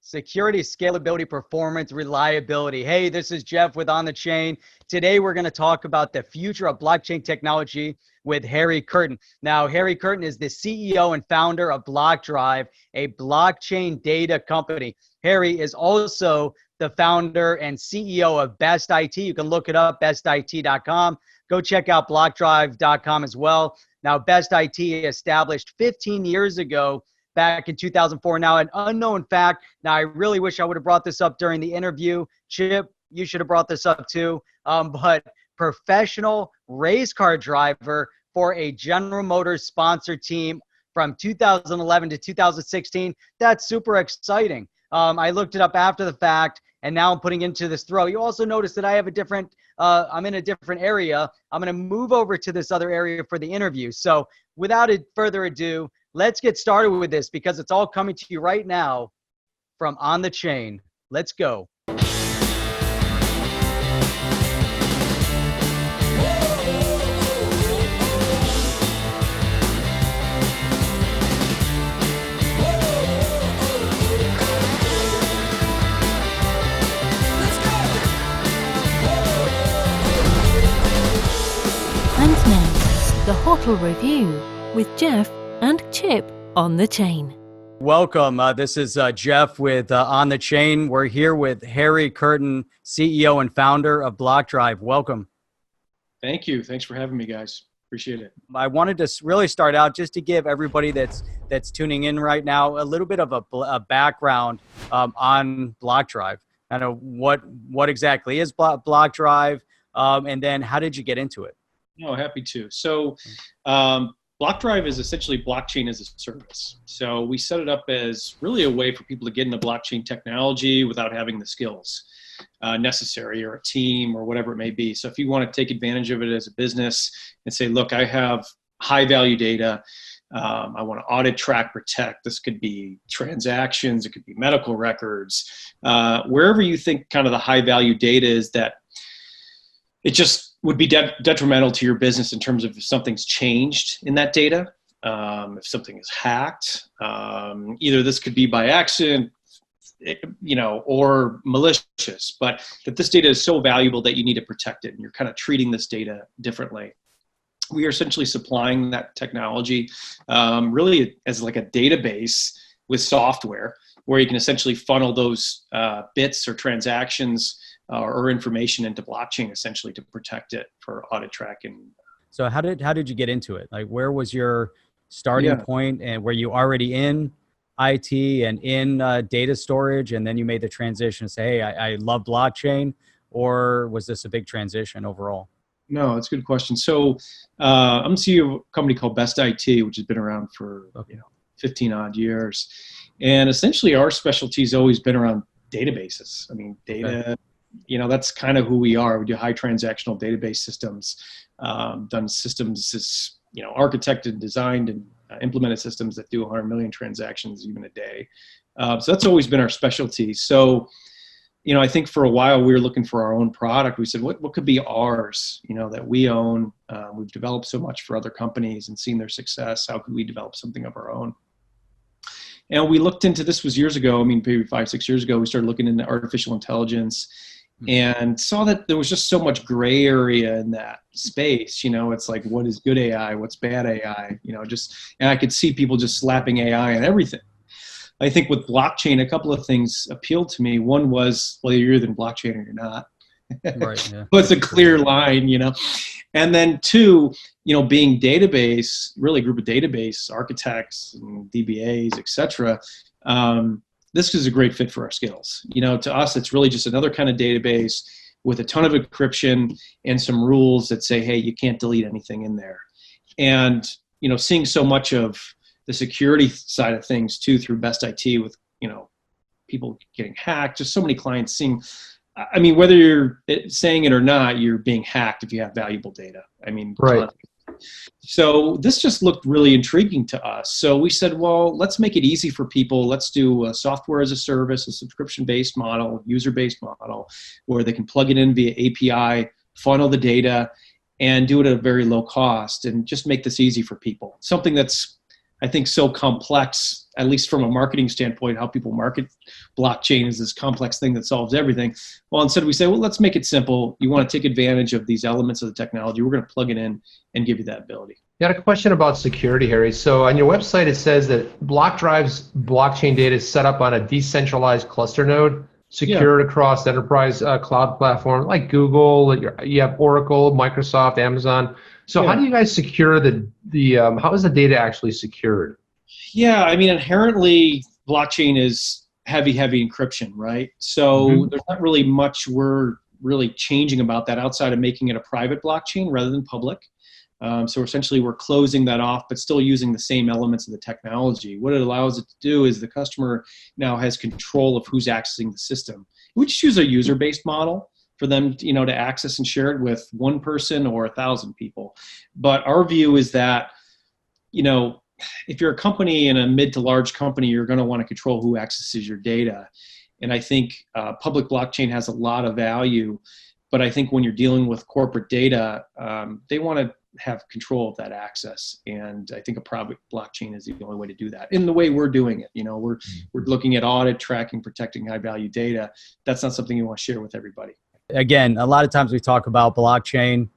Security, scalability, performance, reliability. Hey, this is Jeff with On the Chain. Today, we're going to talk about the future of blockchain technology with Harry Curtin. Now, Harry Curtin is the CEO and founder of Blockdrive, a blockchain data company. Harry is also the founder and CEO of Best IT. You can look it up, bestit.com. Go check out blockdrive.com as well. Now, Best IT established 15 years ago, back in 2004. Now, an unknown fact. Now, I really wish I would have brought this up during the interview. Chip, you should have brought this up too. But professional race car driver for a General Motors sponsored team from 2011 to 2016. That's super exciting. I looked it up after the fact, and now I'm putting into this throw. You also notice that I have a different, I'm in a different area. I'm going to move over to this other area for the interview. So without further ado, let's get started with this because it's all coming to you right now from On the Chain. Let's go. And now, the HODL Review with Jeff and Chip on the Chain. Welcome. This is Jeff with On the Chain. We're here with Harry Curtin, CEO and founder of Blockdrive. Welcome. Thank you. Thanks for having me, guys. Appreciate it. I wanted to really start out just to give everybody that's tuning in right now a little bit of a background on Blockdrive. I know what exactly is Blockdrive, and then how did you get into it? No, happy to. So Blockdrive is essentially blockchain as a service. So we set it up as really a way for people to get into blockchain technology without having the skills necessary, or a team, or whatever it may be. So if you want to take advantage of it as a business and say, look, I have high value data, I want to audit, track, protect. This could be transactions, it could be medical records, wherever you think kind of the high value data is, that it just would be detrimental to your business in terms of if something's changed in that data, if something is hacked. Either this could be by accident, or malicious, but that this data is so valuable that you need to protect it, and you're kind of treating this data differently. We are essentially supplying that technology really as like a database with software where you can essentially funnel those bits or transactions or information into blockchain essentially to protect it for audit tracking. So how did you get into it? Like, where was your starting point, and were you already in IT and in data storage, and then you made the transition to say, hey, I love blockchain, or was this a big transition overall? No, it's a good question. So I'm the CEO of a company called Best IT, which has been around for 15 odd years. And essentially our specialty has always been around databases. I mean, data, that's kind of who we are. We do high transactional database systems, done systems as, architected, designed, and implemented systems that do 100 million transactions even a day. So that's always been our specialty. So, I think for a while we were looking for our own product. We said, what could be ours, that we own? We've developed so much for other companies and seen their success. How could we develop something of our own? And we looked into, this was years ago, maybe 5-6 years ago, we started looking into artificial intelligence and saw that there was just so much gray area in that space. It's like, what is good AI? What's bad AI? And I could see people just slapping AI on everything. I think with blockchain, a couple of things appealed to me. One was, well, you're either in blockchain or you're not. Right. Yeah. But it's a clear line, And then two, being database, really a group of database architects and DBAs, et cetera, this is a great fit for our skills. To us, it's really just another kind of database with a ton of encryption and some rules that say, hey, you can't delete anything in there. And, seeing so much of the security side of things too through Best IT with, people getting hacked, just so many clients seeing, whether you're saying it or not, you're being hacked if you have valuable data. Right. So this just looked really intriguing to us. So we said, well, let's make it easy for people. Let's do a software as a service, a subscription-based model, user-based model, where they can plug it in via API, funnel the data, and do it at a very low cost, and just make this easy for people. Something that's, I think, so complex, at least from a marketing standpoint, how people market blockchain is this complex thing that solves everything. Well, instead we say, well, let's make it simple. You want to take advantage of these elements of the technology, we're going to plug it in and give you that ability. Got a question about security, Harry. So on your website, it says that Blockdrive's blockchain data is set up on a decentralized cluster node, secured across enterprise cloud platform like Google. You have Oracle, Microsoft, Amazon. So how do you guys secure how is the data actually secured? Yeah, I mean, inherently, blockchain is heavy encryption, right? So there's not really much we're really changing about that outside of making it a private blockchain rather than public. So essentially, we're closing that off, but still using the same elements of the technology. What it allows it to do is the customer now has control of who's accessing the system. We just use a user-based model for them, to access and share it with one person or 1,000 people. But our view is that, if you're a company and a mid to large company, you're going to want to control who accesses your data. And I think public blockchain has a lot of value, but I think when you're dealing with corporate data, they want to have control of that access. And I think a private blockchain is the only way to do that in the way we're doing it. We're looking at audit, tracking, protecting high value data. That's not something you want to share with everybody. Again, a lot of times we talk about blockchain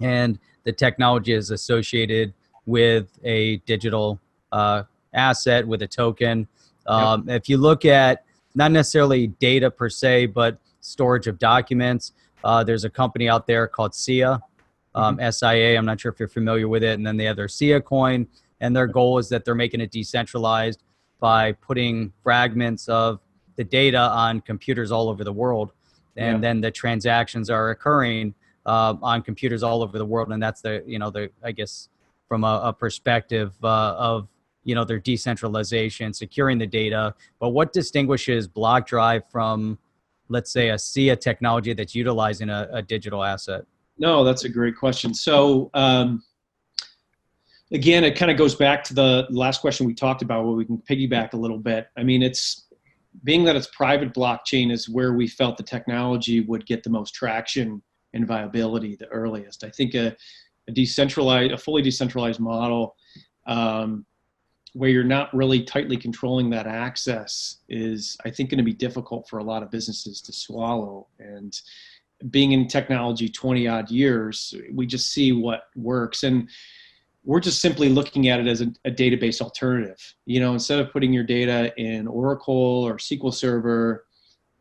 and the technology is associated with a digital asset, with a token. If you look at not necessarily data per se, but storage of documents, there's a company out there called SIA, SIA. I'm not sure if you're familiar with it. And then they have their SIA coin, and their goal is that they're making it decentralized by putting fragments of the data on computers all over the world. And then the transactions are occurring on computers all over the world. And that's I guess from a perspective of, their decentralization, securing the data. But what distinguishes Blockdrive from, let's say, a SIA technology that's utilizing a digital asset? No, that's a great question. So again, it kind of goes back to the last question we talked about, where we can piggyback a little bit. I mean, being that it's private blockchain is where we felt the technology would get the most traction and viability the earliest. I think a fully decentralized model where you're not really tightly controlling that access is, I think, going to be difficult for a lot of businesses to swallow. And being in technology 20 odd years, we just see what works. And we're just simply looking at it as a database alternative. Instead of putting your data in Oracle or SQL Server,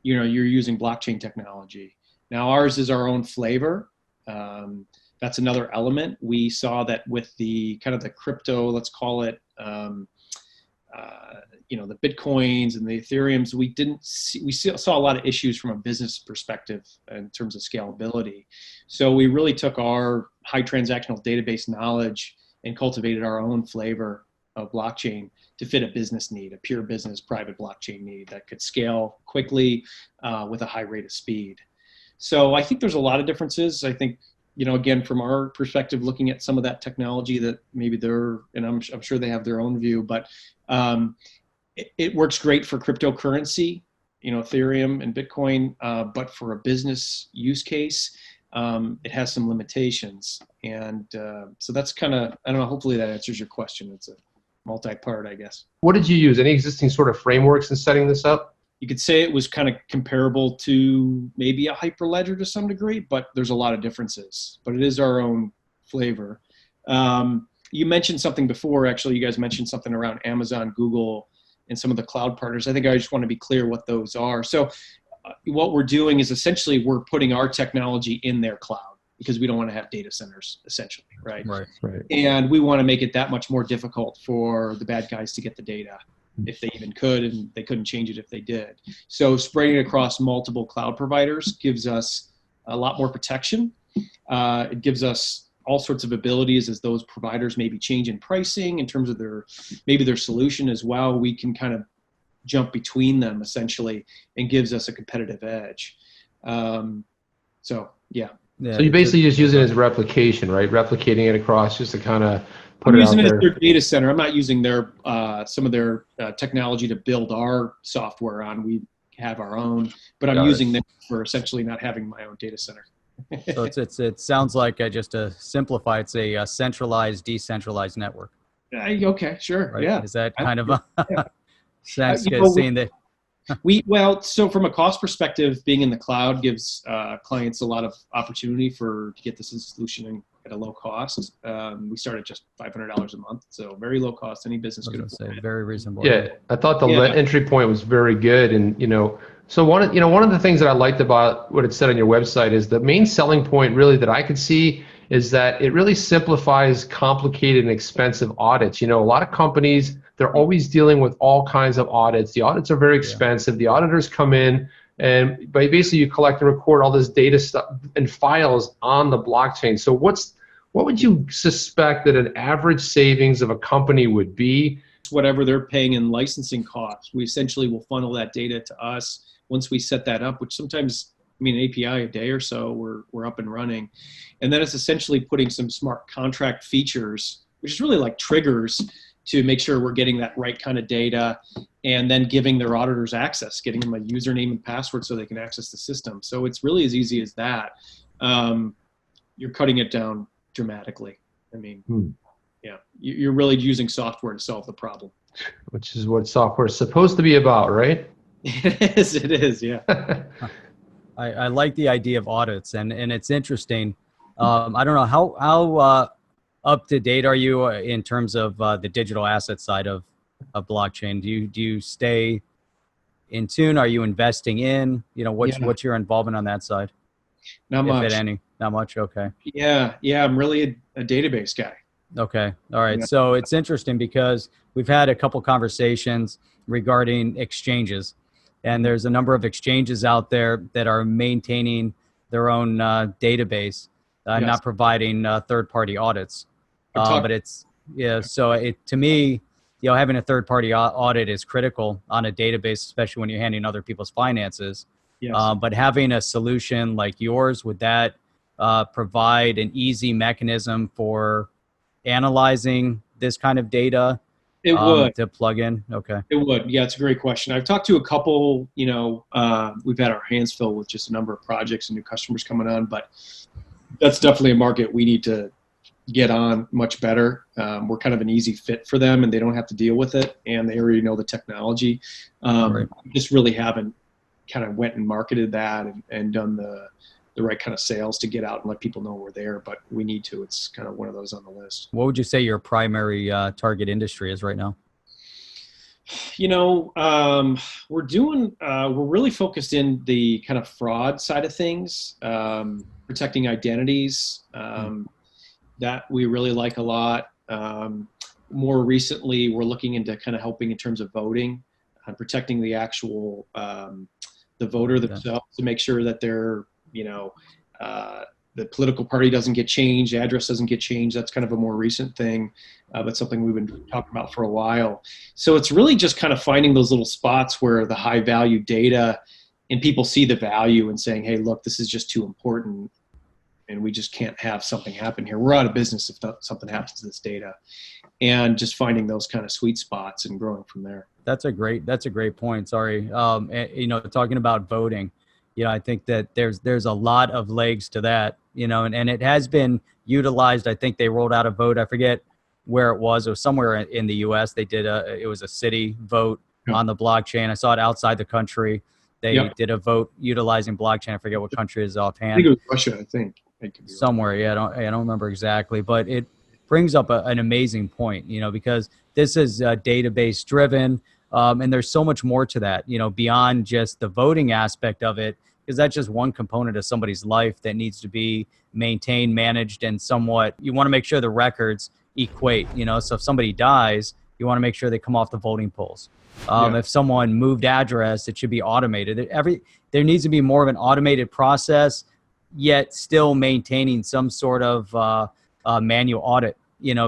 you're using blockchain technology. Now, ours is our own flavor. That's another element. We saw that with the kind of the crypto, let's call it, the Bitcoins and the Ethereums, we saw a lot of issues from a business perspective in terms of scalability. So we really took our high transactional database knowledge and cultivated our own flavor of blockchain to fit a business need, a pure business private blockchain need that could scale quickly with a high rate of speed. So I think there's a lot of differences. I think, again, from our perspective, looking at some of that technology that maybe I'm sure they have their own view, but it works great for cryptocurrency, Ethereum and Bitcoin, but for a business use case, it has some limitations. And so that's kind of, I don't know, hopefully that answers your question. It's a multi-part, I guess. What did you use? Any existing sort of frameworks in setting this up? You could say it was kind of comparable to maybe a Hyperledger to some degree, but there's a lot of differences. But it is our own flavor. You mentioned something before, actually. You guys mentioned something around Amazon, Google, and some of the cloud partners. I think I just want to be clear what those are. So what we're doing is essentially we're putting our technology in their cloud because we don't want to have data centers, essentially, right? Right. And we want to make it that much more difficult for the bad guys to get the data, if they even could, and they couldn't change it if they did. So spreading it across multiple cloud providers gives us a lot more protection. It gives us all sorts of abilities as those providers maybe change in pricing in terms of their solution as well. We can kind of jump between them essentially and gives us a competitive edge. So you basically just use it as replication, right? Replicating it across just to kind of put I'm it out using it there. as their data center. I'm not using their some of their technology to build our software on. We have our own, but I'm using them for essentially not having my own data center. So it sounds like, just to simplify, it's a centralized, decentralized network. Okay, sure. right? Yeah. Is that kind of a Yeah. sense, You know, seeing that? well, so from a cost perspective, being in the cloud gives clients a lot of opportunity to get this solution at a low cost. We start at just $500 a month, so very low cost. Any business I was could going to say afford it. very reasonable. Yeah, I thought the Yeah. entry point was very good, and so one of the things that I liked about what it said on your website is the main selling point really that I could see is that it really simplifies complicated and expensive audits. A lot of companies, they're always dealing with all kinds of audits. The audits are very expensive. The auditors come in and basically you collect and record all this data stuff and files on the blockchain. So what would you suspect that an average savings of a company would be? Whatever they're paying in licensing costs, we essentially will funnel that data to us once we set that up, which sometimes, an API a day or so, we're up and running. And then it's essentially putting some smart contract features, which is really like triggers to make sure we're getting that right kind of data, and then giving their auditors access, getting them a username and password so they can access the system. So it's really as easy as that. You're cutting it down dramatically. Yeah, you're really using software to solve the problem. Which is what software is supposed to be about, right? It is, yeah. I like the idea of audits, and it's interesting. I don't know how up to date are you in terms of the digital asset side of blockchain? Do you stay in tune? Are you investing in? What's your involvement on that side? Not much. If at any. Not much. Okay. Yeah. I'm really a database guy. Okay. All right. So it's interesting because we've had a couple conversations regarding exchanges, and there's a number of exchanges out there that are maintaining their own database, not providing third-party audits. But it's, so to me, having a third-party audit is critical on a database, especially when you're handling other people's finances. Yes. But having a solution like yours, would that provide an easy mechanism for analyzing this kind of data? It would. To plug in. Okay. It would. Yeah, it's a great question. I've talked to a couple, we've had our hands filled with just a number of projects and new customers coming on, but that's definitely a market we need to get on much better. We're kind of an easy fit for them, and they don't have to deal with it, and they already know the technology. Right. Just really haven't kind of went and marketed that and done the right kind of sales to get out and let people know we're there, but we need to. It's kind of one of those on the list. What would you say your primary target industry is right now? We're really focused in the kind of fraud side of things, protecting identities, that we really like a lot. More recently, we're looking into kind of helping in terms of voting and protecting the actual, the voter themselves to make sure that they're, the political party doesn't get changed, address doesn't get changed. That's kind of a more recent thing, but something we've been talking about for a while. So it's really just kind of finding those little spots where the high value data and people see the value and saying, hey, look, this is just too important and we just can't have something happen here. We're out of business if something happens to this data, and just finding those kind of sweet spots and growing from there. That's a great point. Sorry. Talking about voting, I think that there's a lot of legs to that, and it has been utilized. I think they rolled out a vote. I forget where it was. It was somewhere in the US. They did it was a city vote on the blockchain. I saw it outside the country. They did a vote utilizing blockchain. I forget what country is offhand. I think it was Russia, I think. Somewhere. Yeah. I don't remember exactly, but it brings up an amazing point, because this is database driven. And there's so much more to that, beyond just the voting aspect of it, because that's just one component of somebody's life that needs to be maintained, managed, and somewhat, you want to make sure the records equate, so if somebody dies, you want to make sure they come off the voting polls. If someone moved address, it should be automated. There needs to be more of an automated process, yet still maintaining some sort of manual audit,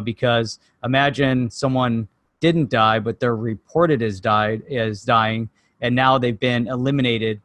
because imagine someone didn't die, but they're reported as dying, and now they've been eliminated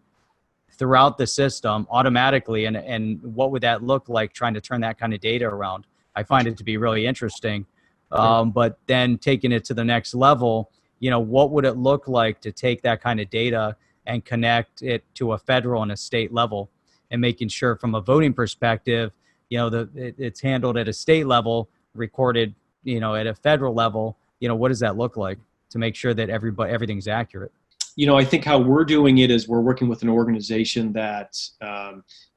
throughout the system automatically. And what would that look like, trying to turn that kind of data around? I find it to be really interesting. But then taking it to the next level, what would it look like to take that kind of data and connect it to a federal and a state level, and making sure from a voting perspective, it's handled at a state level, recorded at a federal level, what does that look like to make sure that everything's accurate? I think how we're doing it is we're working with an organization that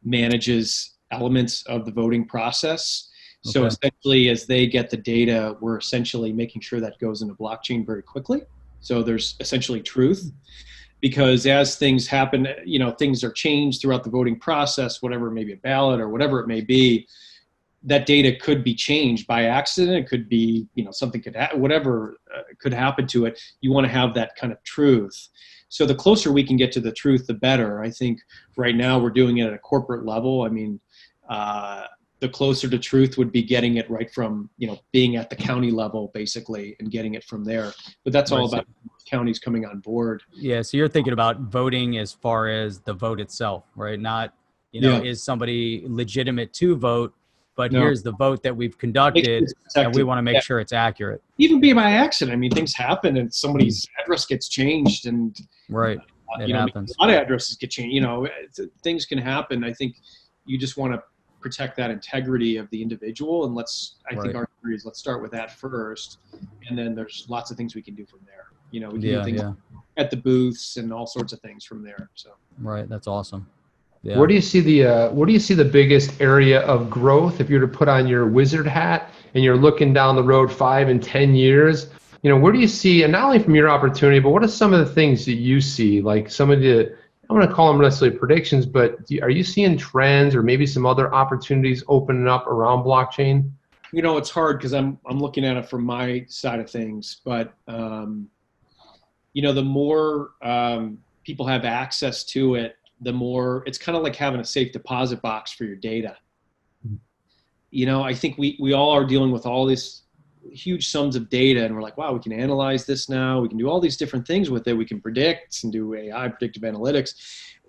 manages elements of the voting process. So essentially, as they get the data, we're essentially making sure that goes into blockchain very quickly. So there's essentially truth, because as things happen, things are changed throughout the voting process, whatever it may be, a ballot or whatever it may be, that data could be changed by accident. It could be, something could whatever could happen to it. You want to have that kind of truth. So the closer we can get to the truth, the better. I think right now we're doing it at a corporate level. I mean, the closer to truth would be getting it right from, being at the county level, basically, and getting it from there. But that's all about counties coming on board. Yeah. So you're thinking about voting as far as the vote itself, right? Not, is somebody legitimate to vote, but here's the vote that we've conducted, and we want to make sure it's accurate. Even be by accident. I mean, things happen, and somebody's address gets changed, and it happens. A lot of addresses get changed. Things can happen. I think you just want to protect that integrity of the individual, and I think our theory is let's start with that first, and then there's lots of things we can do from there. We can do things at the booths and all sorts of things from there. So that's awesome. Yeah. Where do you see the biggest area of growth if you were to put on your wizard hat and you're looking down the road 5 and 10 years? Where do you see, and not only from your opportunity, but what are some of the things that you see, like some of the, I don't want to call them necessarily predictions, but are you seeing trends or maybe some other opportunities opening up around blockchain? It's hard because I'm looking at it from my side of things, but the more people have access to it, the more it's kind of like having a safe deposit box for your data. I think we all are dealing with all these huge sums of data, and we're like, wow, we can analyze this now. We can do all these different things with it. We can predict and do AI, predictive analytics,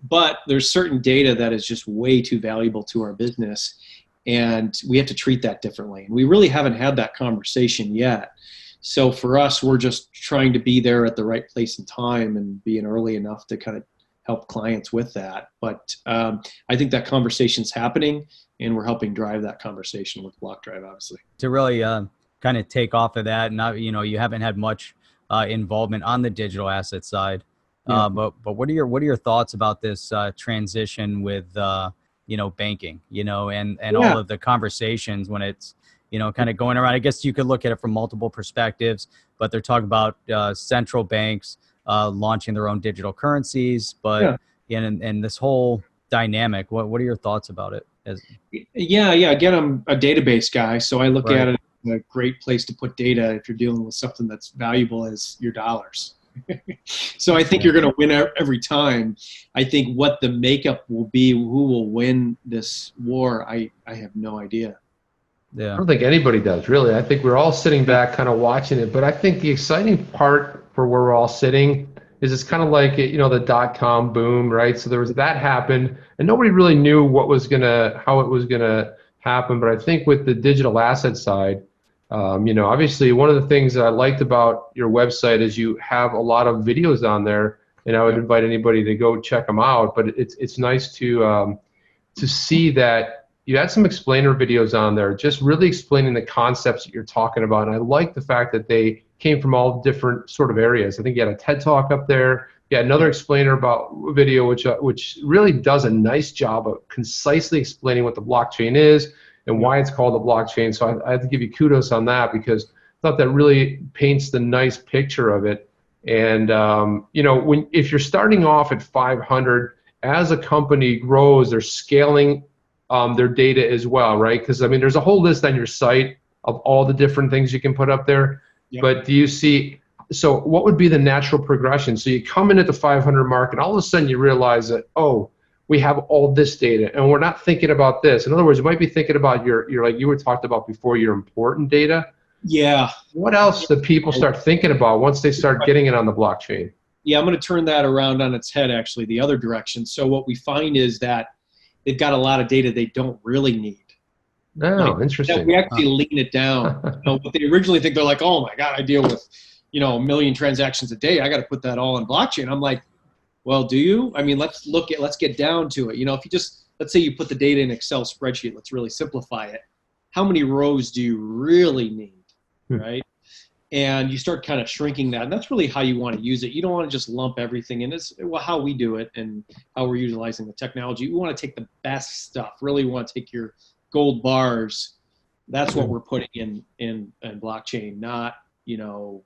but there's certain data that is just way too valuable to our business, and we have to treat that differently. And we really haven't had that conversation yet. So for us, we're just trying to be there at the right place and time and being early enough to kind of help clients with that. But I think that conversation's happening, and we're helping drive that conversation with Blockdrive, obviously. To really kind of take off of that, and you haven't had much involvement on the digital asset side, but what are your thoughts about this transition with banking, and all of the conversations when it's kind of going around? I guess you could look at it from multiple perspectives, but they're talking about central banks launching their own digital currencies, but and this whole dynamic, what are your thoughts about it? Again, I'm a database guy, so I look at it as a great place to put data if you're dealing with something that's valuable as your dollars. So I think you're going to win every time. I think what the makeup will be, who will win this war, I have no idea. I don't think anybody does, really. I think we're all sitting back kind of watching it, but I think the exciting part for where we're all sitting is it's kind of like, the dot-com boom, right? So that happened, and nobody really knew how it was gonna happen. But I think with the digital asset side, obviously one of the things that I liked about your website is you have a lot of videos on there, and I would invite anybody to go check them out. But it's nice to see that you had some explainer videos on there, just really explaining the concepts that you're talking about. And I like the fact that they came from all different sort of areas. I think you had a TED Talk up there. You had another explainer video, which really does a nice job of concisely explaining what the blockchain is and why it's called the blockchain. So I have to give you kudos on that, because I thought that really paints the nice picture of it. And if you're starting off at 500, as a company grows, they're scaling their data as well, right? Because there's a whole list on your site of all the different things you can put up there. But do you see, so what would be the natural progression? So you come in at the 500 mark, and all of a sudden you realize that, we have all this data, and we're not thinking about this. In other words, you might be thinking about your like you were talked about before, your important data. Yeah. What else do people start thinking about once they start getting it on the blockchain? Yeah, I'm going to turn that around on its head, actually, the other direction. So what we find is that they've got a lot of data they don't really need. Oh, interesting. We actually lean it down. What they originally think, they're like, oh my God, I deal with, 1 million transactions a day. I got to put that all in blockchain. I'm like, well, do you? Let's get down to it. If you just, let's say you put the data in Excel spreadsheet, let's really simplify it. How many rows do you really need? right? And you start kind of shrinking that. And that's really how you want to use it. You don't want to just lump everything in. It's how we do it and how we're utilizing the technology. We want to take the best stuff. Really want to take your gold bars. That's what we're putting in blockchain, not, your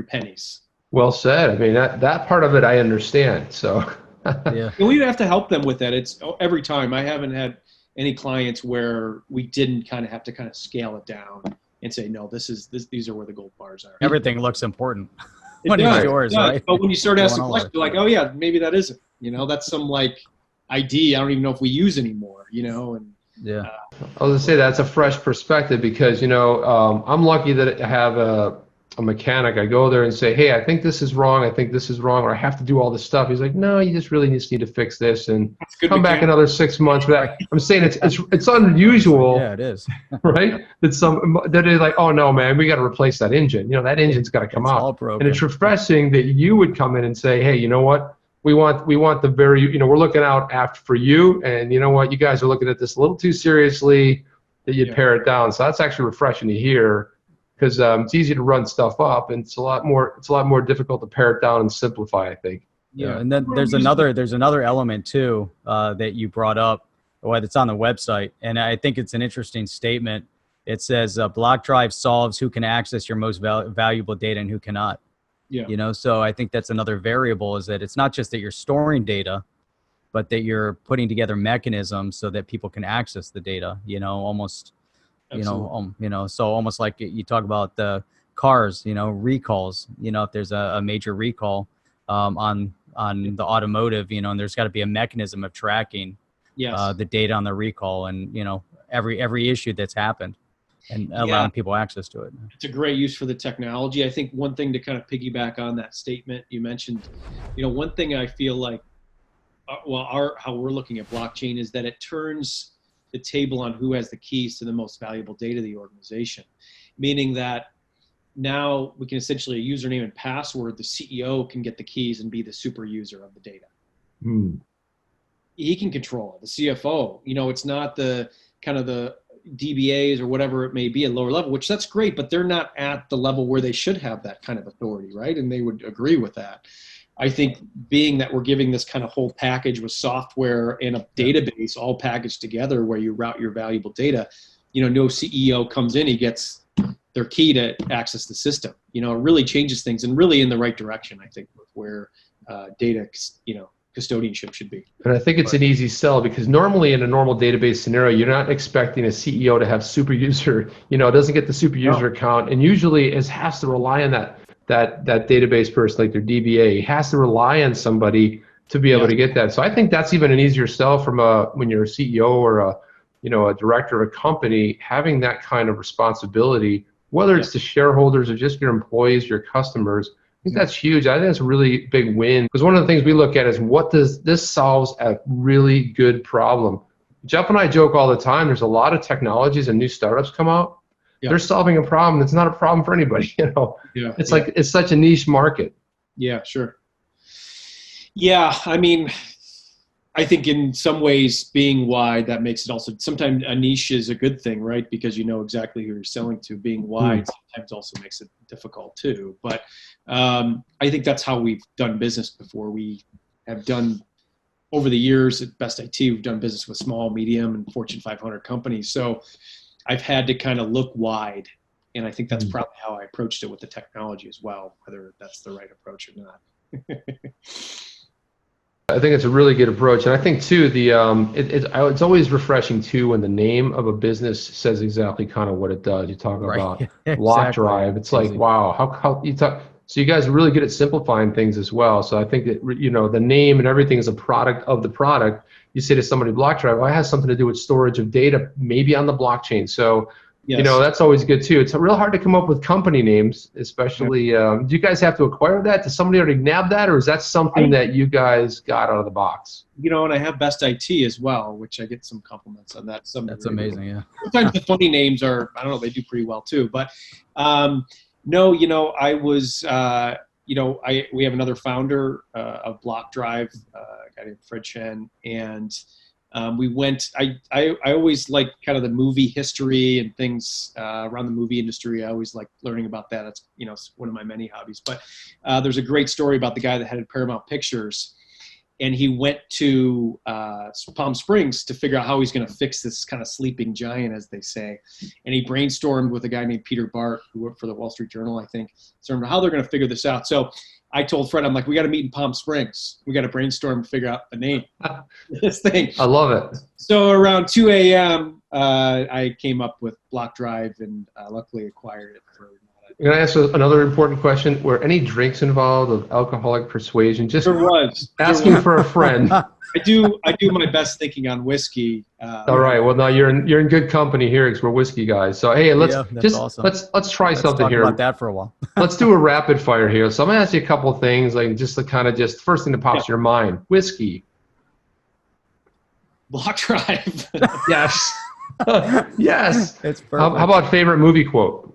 pennies. Well said. I mean, that part of it I understand. So Yeah. And we have to help them with that. It's every time. I haven't had any clients where we didn't have to scale it down and say, no, these are where the gold bars are. Everything looks important It when does, it's yours, right? But when you start asking Going all questions, you're like, oh yeah, maybe that isn't. That's some ID I don't even know if we use anymore. And Yeah. I was gonna say that's a fresh perspective because I'm lucky that I have a mechanic. I go there and say, hey, I think this is wrong. I think this is wrong, or I have to do all this stuff. He's like, no, you just need to fix this and come back another 6 months for that. I'm saying it's unusual. Yeah, it is. Right? That they're like, oh no, man, we got to replace that engine. That engine's got to come It's out. all broken. And it's refreshing that you would come in and say, hey, you know what? We want the very, we're looking out for you, and you know what? You guys are looking at this a little too seriously that you'd pare it down. So that's actually refreshing to hear, because it's easy to run stuff up, and it's a lot more difficult to pare it down and simplify, I think. Yeah, and then there's another element too that you brought up, that's on the website, and I think it's an interesting statement. It says Blockdrive solves who can access your most valuable data and who cannot. Yeah. So I think that's another variable, is that it's not just that you're storing data, but that you're putting together mechanisms so that people can access the data. Almost. Absolutely. So almost like you talk about the cars, recalls, if there's a major recall on the automotive, and there's got to be a mechanism of tracking the data on the recall and, every issue that's happened and allowing people access to it. It's a great use for the technology. I think one thing to kind of piggyback on that statement you mentioned, one thing I feel like, how we're looking at blockchain is that it turns the table on who has the keys to the most valuable data of the organization, meaning that now we can essentially a username and password, the CEO can get the keys and be the super user of the data. He can control it, the CFO. It's not the the DBAs or whatever it may be at lower level, which that's great, but they're not at the level where they should have that kind of authority, right? And they would agree with that. I think being that we're giving this kind of whole package with software and a database all packaged together where you route your valuable data, no CEO comes in, he gets their key to access the system. It really changes things and really in the right direction, I think, with where data, custodianship should be. And I think it's an easy sell, because normally in a normal database scenario, you're not expecting a CEO to have super user, doesn't get the super user account, and usually it has to rely on that database person, like their DBA. He has to rely on somebody to be able to get that. So I think that's even an easier sell from when you're a CEO or a director of a company, having that kind of responsibility, whether it's to shareholders or just your employees, your customers. I think that's huge. I think that's a really big win, because one of the things we look at is this solves a really good problem. Jeff and I joke all the time, there's a lot of technologies and new startups come out. They're solving a problem that's not a problem for anybody. It's like it's such a niche market. Yeah, sure. Yeah, I mean, I think in some ways being wide, that makes it also, sometimes a niche is a good thing, right? Because you know exactly who you're selling to. Being wide sometimes also makes it difficult too. But I think that's how we've done business before. We have done, over the years at Best IT, we've done business with small, medium, and Fortune 500 companies. So I've had to kind of look wide. And I think that's probably how I approached it with the technology as well, whether that's the right approach or not. I think it's a really good approach, and I think too it's always refreshing too when the name of a business says exactly kind of what it does. You talk about Blockdrive. It's like, wow, how you talk. So you guys are really good at simplifying things as well. So I think that the name and everything is a product of the product. You say to somebody, Blockdrive, well, it has something to do with storage of data, maybe on the blockchain. So that's always good too. It's real hard to come up with company names, especially. Do you guys have to acquire that? Does somebody already nab that, or is that something that you guys got out of the box? And I have Best IT as well, which I get some compliments on that. That's amazing, yeah. Sometimes the funny names are, I don't know, they do pretty well too. But no, I was, we have another founder of Blockdrive, a guy named Fred Chen, and We went. I always like kind of the movie history and things around the movie industry. I always like learning about that. That's it's one of my many hobbies. But there's a great story about the guy that headed Paramount Pictures, and he went to Palm Springs to figure out how he's going to fix this kind of sleeping giant, as they say. And he brainstormed with a guy named Peter Bart, who worked for the Wall Street Journal, I think, on how they're going to figure this out. So I told Fred, I'm like, we got to meet in Palm Springs. We got to brainstorm and figure out the name of this thing. I love it. So around 2 a.m., I came up with Blockdrive and luckily acquired it for. I'm going to ask another important question. Were any drinks involved of alcoholic persuasion? Just there was. Asking for a friend. I do my best thinking on whiskey. All right. Well, now you're in good company here because we're whiskey guys. So hey, let's awesome. let's try something talk here. About that for a while. Let's do a rapid fire here. So I'm gonna ask you a couple of things, like just the kind of first thing that pops to your mind. Whiskey. Blockdrive. Yes. Yes. It's perfect. How about favorite movie quote?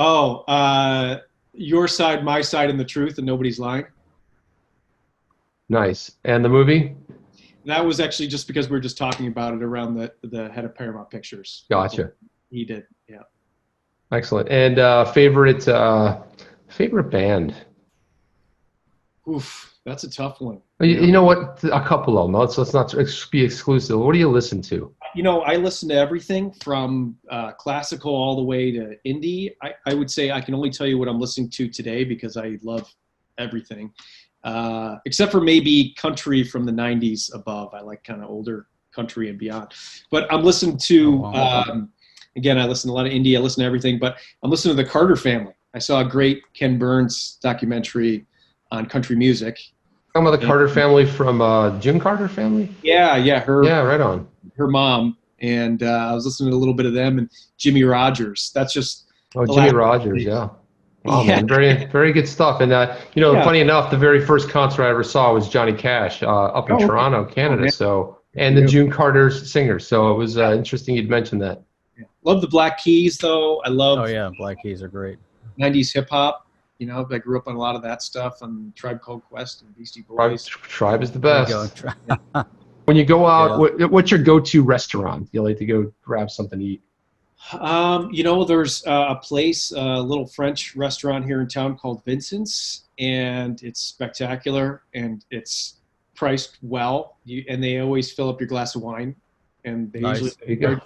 Oh, your side, my side, and the truth, and nobody's lying. Nice. And the movie? That was actually just because we were just talking about it around the head of Paramount Pictures. Gotcha. He did, yeah. Excellent. And favorite band? Oof, that's a tough one. You know what? A couple of them. Let's not be exclusive. What do you listen to? I listen to everything from classical all the way to indie. I would say I can only tell you what I'm listening to today because I love everything. Except for maybe country from the 90s above. I like kind of older country and beyond. But I'm listening to, again, I listen to a lot of indie. I listen to everything. But I'm listening to the Carter Family. I saw a great Ken Burns documentary on country music. Talking about the Carter family from June Carter family? Yeah, right on. Her mom. And I was listening to a little bit of them and Jimmy Rogers. That's just. Jimmy Rogers, yeah. Wow, man, very, very good stuff. And funny enough, the very first concert I ever saw was Johnny Cash up in Toronto, Canada. And the June Carter singers. So it was interesting you'd mentioned that. Yeah. Love the Black Keys, though. I love. Oh yeah, Black Keys are great. 90s hip hop. I grew up on a lot of that stuff on Tribe Called Quest and Beastie Boys. Tribe is the best. When you go out, what's your go-to restaurant? You like to go grab something to eat? There's a place, a little French restaurant here in town called Vincent's, and it's spectacular, and it's priced well, and they always fill up your glass of wine, and they usually and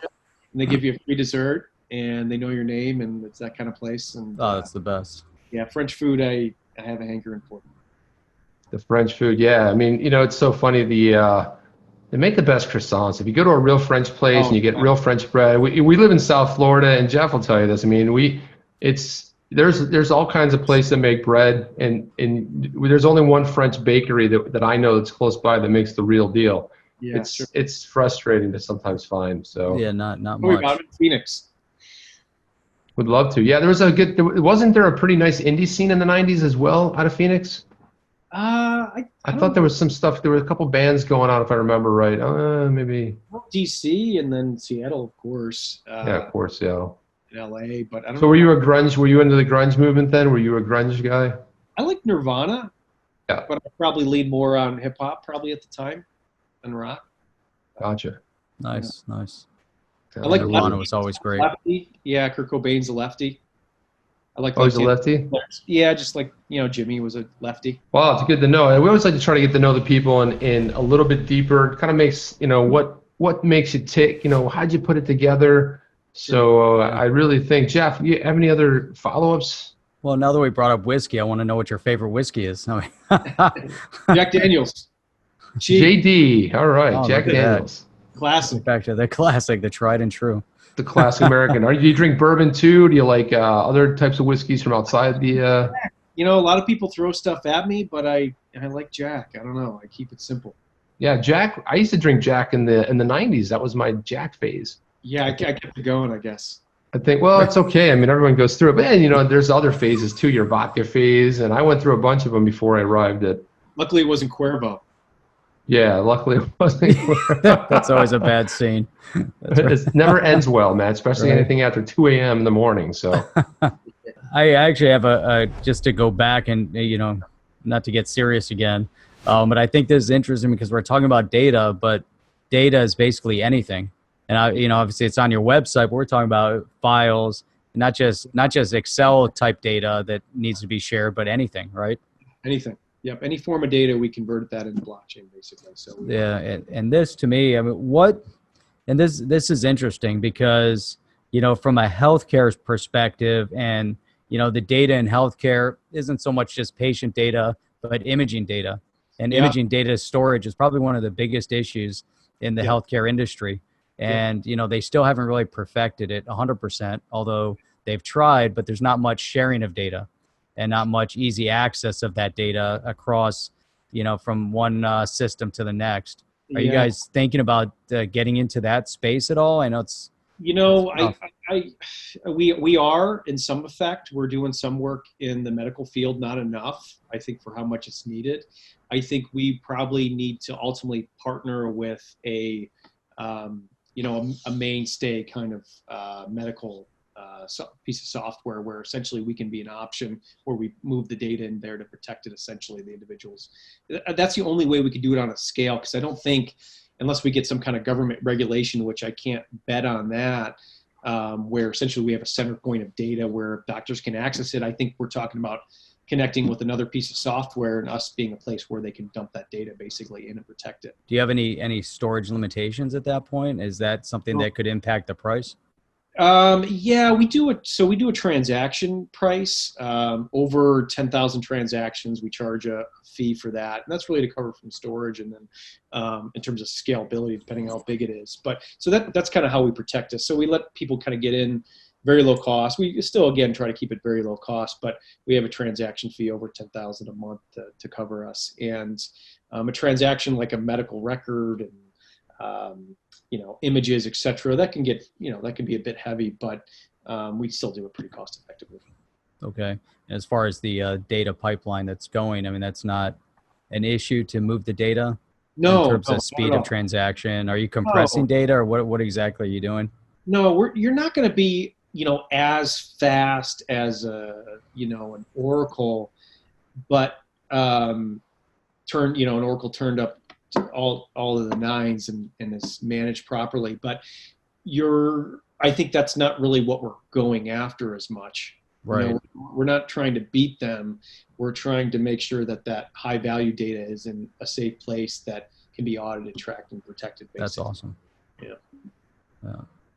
they give you a free dessert, and they know your name, and it's that kind of place. And that's the best. Yeah, French food, I have a hankering for. The French food, yeah. I mean, it's so funny. They make the best croissants. If you go to a real French place and you get real French bread, we live in South Florida, and Jeff will tell you this. I mean, there's all kinds of places that make bread, and there's only one French bakery that I know that's close by that makes the real deal. Yeah, it's frustrating to sometimes find. So yeah, not much. About in Phoenix. Would love to. Yeah, wasn't there a pretty nice indie scene in the 90s as well out of Phoenix? I thought there was some stuff. There were a couple bands going on, if I remember right. Maybe. DC and then Seattle, of course. Yeah, of course, yeah. In LA, but I don't know. So were you into the grunge movement then? Were you a grunge guy? I like Nirvana. Yeah. But I probably lean more on hip hop probably at the time than rock. Gotcha. Nice. I like Nirvana was always great. Lefty. Yeah, Kurt Cobain's a lefty. I like. Oh, he's a lefty? Yeah, just like Jimmy was a lefty. Wow, it's good to know. We always like to try to get to know the people in a little bit deeper. It kind of makes what makes you tick. How'd you put it together? So I really think, Jeff, you have any other follow-ups? Well, now that we brought up whiskey, I want to know what your favorite whiskey is. Jack Daniels. JD. All right, Jack Daniels. Classic. Back to the classic, the tried and true. The classic American. Do you drink bourbon too? Do you like other types of whiskeys from outside the? A lot of people throw stuff at me, but I like Jack. I don't know. I keep it simple. Yeah, Jack. I used to drink Jack in the 90s. That was my Jack phase. Yeah, I kept it going, I guess. I think, well, it's okay. I mean, everyone goes through it. But then, there's other phases too, your vodka phase. And I went through a bunch of them before I arrived at. Luckily, it wasn't Cuervo. Yeah, luckily it wasn't. That's always a bad scene. It never ends well, man, especially anything after 2 a.m. in the morning. So I actually have just to go back and, not to get serious again, but I think this is interesting because we're talking about data, but data is basically anything. And obviously it's on your website, but we're talking about files, not just Excel type data that needs to be shared, but anything, right? Anything. Yep. Any form of data, we convert that into blockchain, basically. So yeah, and this to me, I mean, and this is interesting because, from a healthcare perspective, and, the data in healthcare isn't so much just patient data, but imaging data. And imaging data storage is probably one of the biggest issues in the healthcare industry. And, they still haven't really perfected it 100%, although they've tried, but there's not much sharing of data and not much easy access of that data across, from one system to the next. Are you guys thinking about getting into that space at all? I know it's, we are in some effect. We're doing some work in the medical field, not enough, I think, for how much it's needed. I think we probably need to ultimately partner with a mainstay kind of medical piece of software where essentially we can be an option where we move the data in there to protect it, essentially, the individuals. That's the only way we could do it on a scale, because I don't think, unless we get some kind of government regulation, which I can't bet on that, where essentially we have a center point of data where doctors can access it. I think we're talking about connecting with another piece of software and us being a place where they can dump that data basically in and protect it. Do you have any storage limitations at that point? Is that something that could impact the price? We do it. So we do a transaction price. Over 10,000 transactions, we charge a fee for that. And that's really to cover from storage, and then in terms of scalability, depending on how big it is. But so that's kind of how we protect us. So we let people kind of get in very low cost. We still, again, try to keep it very low cost, but we have a transaction fee over 10,000 a month to cover us. And a transaction like a medical record and images, etc., that can get, that can be a bit heavy, but we still do it pretty cost effectively. Okay. As far as the data pipeline that's going, I mean, that's not an issue to move the data? No. In terms of speed of transaction, are you compressing data, or what exactly are you doing? No, you're not going to be, as fast as an Oracle, but an Oracle turned up to all of the nines and is managed properly. But I think that's not really what we're going after as much. Right. We're not trying to beat them. We're trying to make sure that high value data is in a safe place that can be audited, tracked, and protected, basically. That's awesome. Yeah.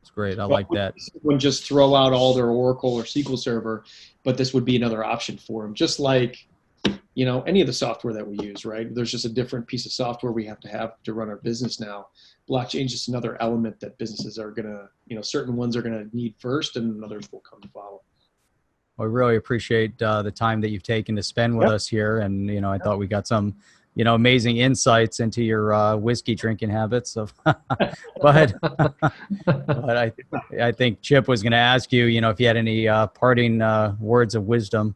It's great. I like that. Wouldn't just throw out all their Oracle or SQL Server, but this would be another option for them. Just like, any of the software that we use, right? There's just a different piece of software we have to run our business now. Blockchain is just another element that businesses are going to, certain ones are going to need first, and others will come to follow. Well, I really appreciate the time that you've taken to spend with us here. And, I thought we got some, amazing insights into your whiskey drinking habits. But I think Chip was going to ask you, if you had any parting words of wisdom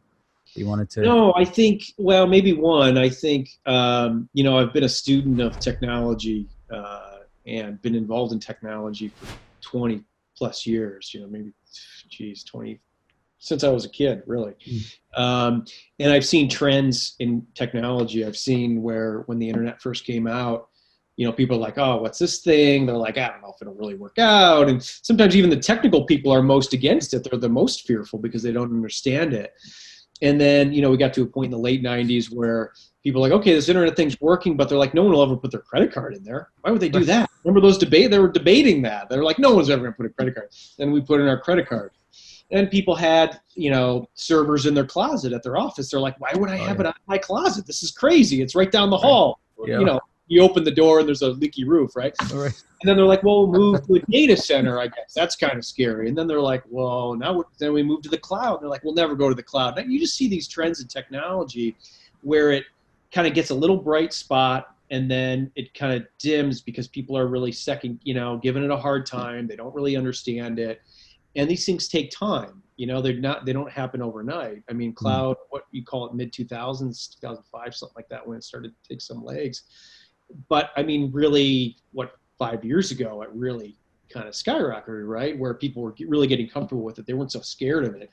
you wanted to. No, I think, well, maybe one. I think, I've been a student of technology and been involved in technology for 20 plus years, maybe, 20, since I was a kid, really. And I've seen trends in technology. I've seen where when the internet first came out, people are like, oh, what's this thing? They're like, I don't know if it'll really work out. And sometimes even the technical people are most against it. They're the most fearful because they don't understand it. And then, we got to a point in the late 90s where people are like, okay, this internet thing's working, but they're like, no one will ever put their credit card in there. Why would they do that? Remember those debates? They were debating that. They were like, no one's ever going to put a credit card. Then we put in our credit card. And people had, servers in their closet at their office. They're like, why would I have it in my closet? This is crazy. It's right down the hall. Yeah. You open the door and there's a leaky roof, right? And then they're like, well, we'll move to a data center, I guess. That's kind of scary. And then they're like, well, then we move to the cloud. And they're like, we'll never go to the cloud. Now, you just see these trends in technology where it kind of gets a little bright spot and then it kind of dims because people are really giving it a hard time. They don't really understand it. And these things take time. They don't happen overnight. I mean, cloud, what you call it, mid 2000s, 2005, something like that, when it started to take some legs. But I mean, really, 5 years ago, it really kind of skyrocketed, right? Where people were really getting comfortable with it. They weren't so scared of it.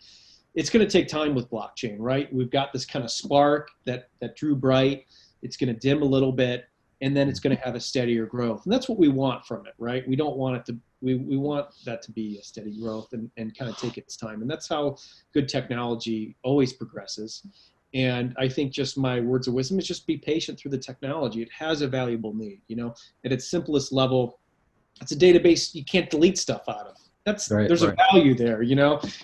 It's going to take time with blockchain, right? We've got this kind of spark that drew bright. It's going to dim a little bit. and then it's going to have a steadier growth. And that's what we want from it, right? We don't want it to, we want that to be a steady growth and kind of take its time. And that's how good technology always progresses. And I think just my words of wisdom is just be patient through the technology. It has a valuable need, at its simplest level. It's a database you can't delete stuff out of. There's a value there,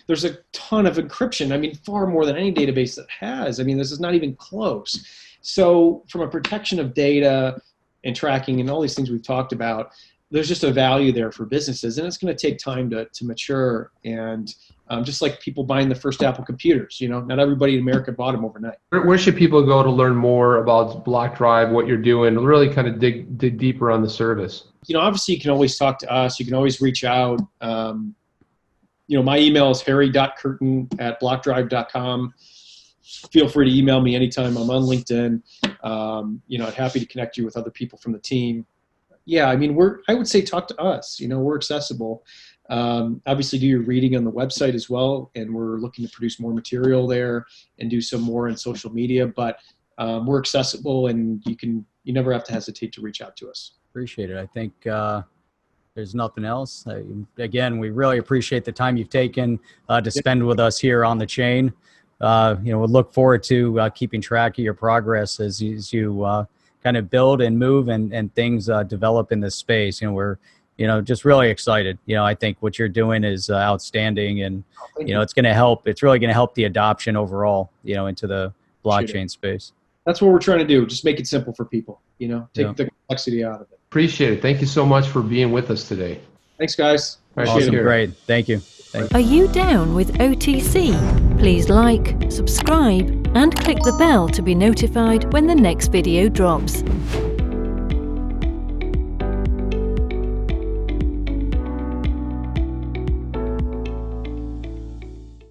There's a ton of encryption. I mean, far more than any database that has. I mean, this is not even close. So from a protection of data and tracking and all these things we've talked about, there's just a value there for businesses, and it's going to take time to mature. And just like people buying the first Apple computers, not everybody in America bought them overnight. Where should people go to learn more about Blockdrive, what you're doing, really kind of dig deeper on the service? Obviously you can always talk to us. You can always reach out. My email is harry.curtin@blockdrive.com. Feel free to email me anytime. I'm on LinkedIn. I'm happy to connect you with other people from the team. Yeah, I mean, I would say talk to us. We're accessible. Obviously do your reading on the website as well, and we're looking to produce more material there and do some more in social media, but we're accessible, and you never have to hesitate to reach out to us. Appreciate it. I think there's nothing else. Again, we really appreciate the time you've taken to spend with us here on the chain. We'll look forward to keeping track of your progress as you kind of build and move and things develop in this space. We're just really excited. I think what you're doing is outstanding, and it's going to help. It's really going to help the adoption overall, into the blockchain space. That's what we're trying to do. Just make it simple for people. Take the complexity out of it. Appreciate it. Thank you so much for being with us today. Thanks, guys. Awesome. Great. Thank you. Are you down with OTC? Please like, subscribe, and click the bell to be notified when the next video drops.